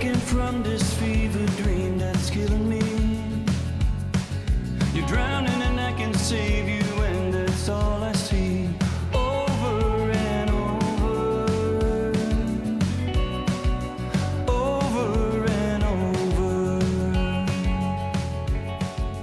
waking from this fever dream that's killing me. You're drowning and I can save you, and that's all I see. Over and over, over and over.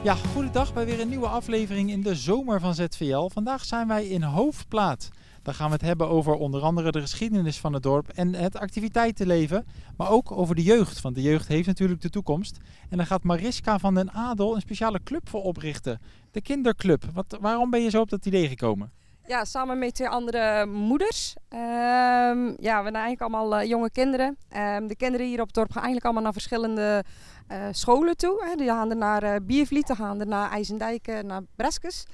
Ja, goedendag bij weer een nieuwe aflevering in de zomer van ZVL. Vandaag zijn wij in Hoofdplaat. Dan gaan we het hebben over onder andere de geschiedenis van het dorp en het activiteitenleven. Maar ook over de jeugd, want de jeugd heeft natuurlijk de toekomst. En daar gaat Mariska van den Adel een speciale club voor oprichten. De kinderclub. Waarom ben je zo op dat idee gekomen? Ja, samen met 2 andere moeders. Ja, we zijn eigenlijk allemaal jonge kinderen. De kinderen hier op het dorp gaan eigenlijk allemaal naar verschillende scholen toe. Hè. Die gaan er naar Biervliet, die gaan er naar IJsendijk, naar Breskes.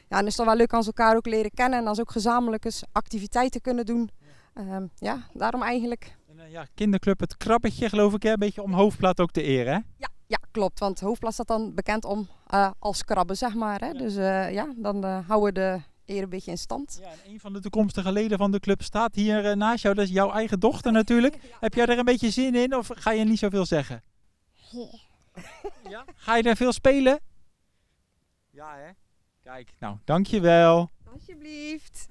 Ja, en het is dan wel leuk als we elkaar ook leren kennen en als ook gezamenlijk eens activiteiten kunnen doen. Ja, daarom eigenlijk. En, ja, kinderclub Het Krabbetje geloof ik, hè? Een beetje om Hoofdplaat ook te eren, hè? Ja, klopt. Want Hoofdplaat staat dan bekend om als krabben, zeg maar. Hè. Ja. Dus ja, dan houden we de eer een beetje in stand. Ja, en een van de toekomstige leden van de club staat hier naast jou. Dat is jouw eigen dochter natuurlijk. Ja. Heb jij er een beetje zin in of ga je niet zoveel zeggen? Ja. Ga je er veel spelen? Ja, hè? Kijk, nou, dankjewel. Alsjeblieft.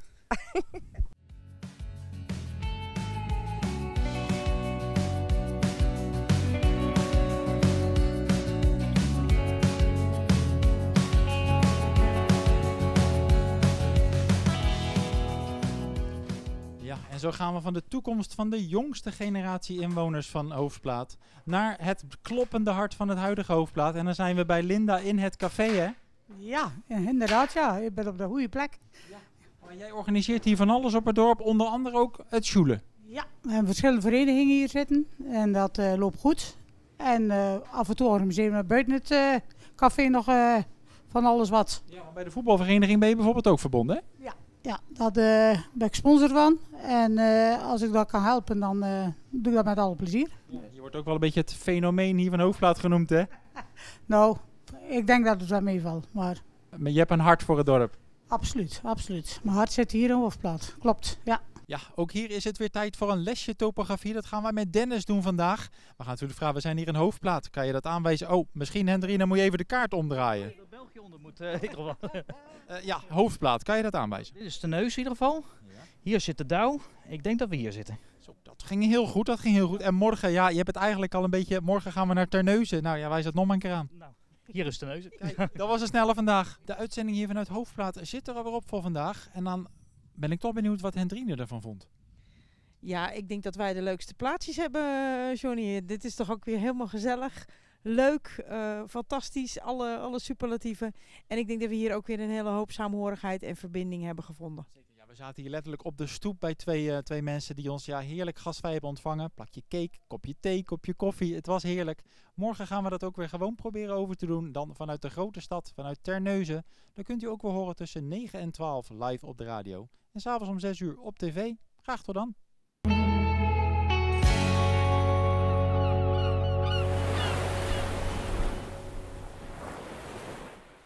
Ja, en zo gaan we van de toekomst van de jongste generatie inwoners van Hoofdplaat naar het kloppende hart van het huidige Hoofdplaat. En dan zijn we bij Linda in het café, hè? Ja, inderdaad, ja. Ik ben op de goede plek. Ja. Maar jij organiseert hier van alles op het dorp, onder andere ook het sjoelen. Ja, we hebben verschillende verenigingen hier zitten en dat loopt goed. En af en toe organiseren we buiten het café nog van alles wat. Ja, maar bij de voetbalvereniging ben je bijvoorbeeld ook verbonden, hè? Ja, daar ben ik sponsor van. En als ik dat kan helpen, dan doe ik dat met alle plezier. Ja, je wordt ook wel een beetje het fenomeen hier van Hoofdplaat genoemd, hè? Nou, ik denk dat het wel meevalt, maar je hebt een hart voor het dorp. Absoluut, absoluut. Mijn hart zit hier in Hoofdplaat. Klopt, ja. Ja, ook hier is het weer tijd voor een lesje topografie. Dat gaan wij met Dennis doen vandaag. We gaan natuurlijk vragen, we zijn hier in Hoofdplaat. Kan je dat aanwijzen? Oh, misschien Hendrien, dan moet je even de kaart omdraaien. Dat België onder moet, in ieder geval. Ja, Hoofdplaat. Kan je dat aanwijzen? Dit is de neus in ieder geval. Ja. Hier zit de Douw. Ik denk dat we hier zitten. Zo, dat ging heel goed, dat ging heel goed. En morgen, ja, je hebt het eigenlijk al een beetje... Morgen gaan we naar Terneuzen. Nou ja, wij zetten nog maar een keer aan. Nou, hier is de neus. Kijk, dat was een snelle vandaag. De uitzending hier vanuit Hoofdplaat zit er alweer op voor vandaag. En dan ben ik toch benieuwd wat Hendrine ervan vond. Ja, ik denk dat wij de leukste plaatsjes hebben, Johnny. Dit is toch ook weer helemaal gezellig. Leuk, fantastisch, alle superlatieven. En ik denk dat we hier ook weer een hele hoop saamhorigheid en verbinding hebben gevonden. Ja, we zaten hier letterlijk op de stoep bij twee mensen die ons heerlijk gastvrij hebben ontvangen. Plakje cake, kopje thee, kopje koffie. Het was heerlijk. Morgen gaan we dat ook weer gewoon proberen over te doen. Dan vanuit de grote stad, vanuit Terneuzen. Dan kunt u ook weer horen tussen 9 en 12 live op de radio. En s'avonds om 6 uur op tv. Graag tot dan.